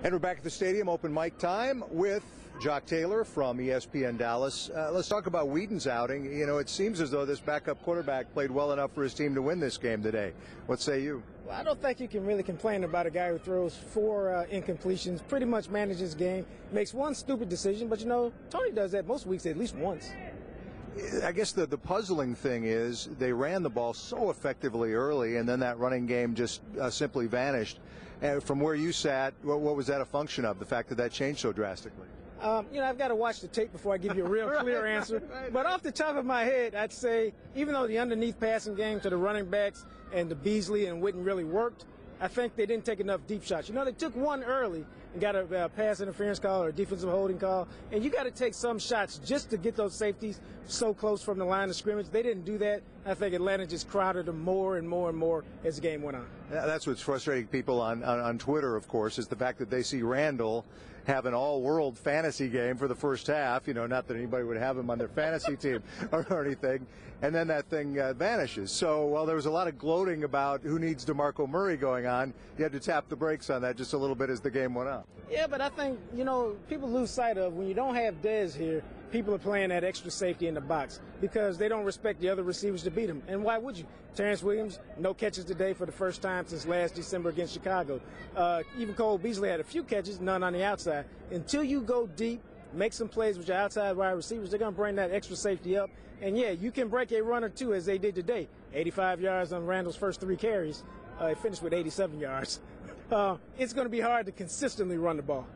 And we're back at the stadium, open mic time with Jock Taylor from ESPN Dallas. Let's talk about Whedon's outing. You know, it seems as though this backup quarterback played well enough for his team to win this game today. What say you? Well, I don't think you can really complain about a guy who throws 4 incompletions, pretty much manages game, makes one stupid decision, but you know, Tony does that most weeks at least once. I guess the puzzling thing is they ran the ball so effectively early, and then that running game just simply vanished. And from where you sat, what was that a function of, the fact that that changed so drastically? You know, I've got to watch the tape before I give you a real clear answer. But off the top of my head, I'd say even though the underneath passing game to the running backs and the Beasley and Witten really worked, I think they didn't take enough deep shots. You know, they took one early and got a pass interference call or a defensive holding call, and you got to take some shots just to get those safeties so close from the line of scrimmage. They didn't do that. I think Atlanta just crowded them more and more and more as the game went on. That's what's frustrating people on Twitter, of course, is the fact that they see Randall have an all-world fantasy game for the first half. You know, not that anybody would have him on their fantasy team or anything. And then that thing vanishes. So while there was a lot of gloating about who needs DeMarco Murray going on, you had to tap the brakes on that just a little bit as the game went on. Yeah, but I think, you know, people lose sight of when you don't have Dez here, people are playing that extra safety in the box because they don't respect the other receivers to beat them. And why would you? Terrence Williams, no catches today for the first time since last December against Chicago. Even Cole Beasley had a few catches, none on the outside. Until you go deep, make some plays with your outside wide receivers, they're going to bring that extra safety up. And, yeah, you can break a run or two as they did today. 85 yards on Randall's first 3 carries. He finished with 87 yards. It's going to be hard to consistently run the ball.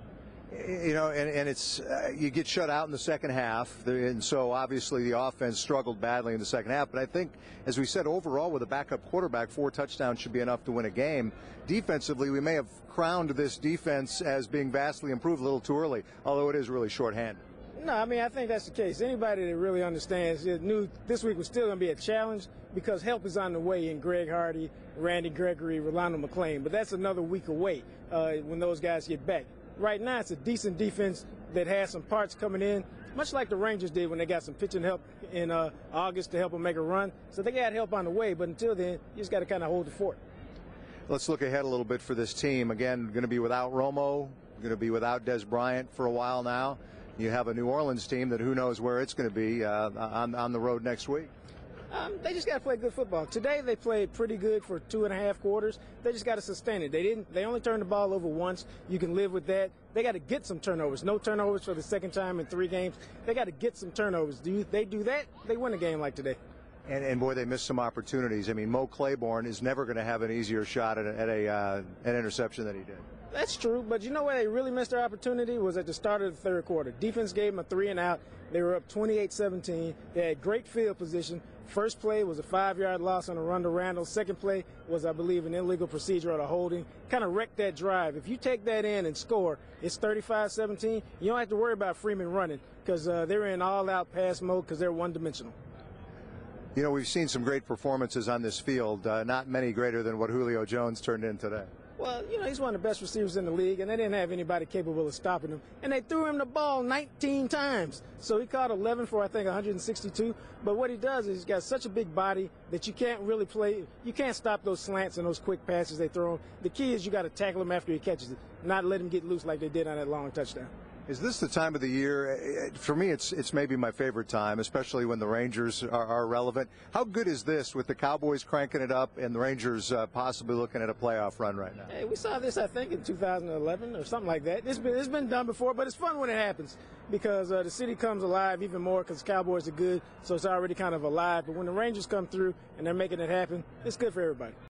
You know, and it's you get shut out in the second half, and so obviously the offense struggled badly in the second half. But I think, as we said, overall with a backup quarterback, 4 touchdowns should be enough to win a game. Defensively, we may have crowned this defense as being vastly improved a little too early, although it is really shorthanded. No, I mean, I think that's the case. Anybody that really understands knew this week was still going to be a challenge because help is on the way in Greg Hardy, Randy Gregory, Rolando McClain. But that's another week away when those guys get back. Right now, it's a decent defense that has some parts coming in, much like the Rangers did when they got some pitching help in August to help them make a run. So they got help on the way, but until then, you just got to kind of hold the fort. Let's look ahead a little bit for this team. Again, going to be without Romo, going to be without Des Bryant for a while now. You have a New Orleans team that who knows where it's going to be on the road next week. They just got to play good football. Today they played pretty good for 2.5 quarters. They just got to sustain it. They only turned the ball over once. You can live with that. They got to get some turnovers. No turnovers for the second time in 3 games. They got to get some turnovers. They do that, they win a game like today. And boy, they missed some opportunities. I mean, Mo Claiborne is never going to have an easier shot at an interception than he did. That's true, but you know where they really missed their opportunity was at the start of the third quarter. Defense gave them a 3 and out. They were up 28-17. They had great field position. First play was a 5-yard loss on a run to Randall. Second play was, I believe, an illegal procedure or a holding. Kind of wrecked that drive. If you take that in and score, it's 35-17. You don't have to worry about Freeman running because they're in all-out pass mode because they're one-dimensional. You know, we've seen some great performances on this field, not many greater than what Julio Jones turned in today. Well, you know, he's one of the best receivers in the league, and they didn't have anybody capable of stopping him. And they threw him the ball 19 times. So he caught 11 for, I think, 162. But what he does is he's got such a big body that you can't really play. You can't stop those slants and those quick passes they throw him. The key is you got to tackle him after he catches it, not let him get loose like they did on that long touchdown. Is this the time of the year? For me, it's maybe my favorite time, especially when the Rangers are relevant. How good is this with the Cowboys cranking it up and the Rangers possibly looking at a playoff run right now? Hey, we saw this, I think, in 2011 or something like that. It's been done before, but it's fun when it happens because the city comes alive even more because the Cowboys are good, so it's already kind of alive. But when the Rangers come through and they're making it happen, it's good for everybody.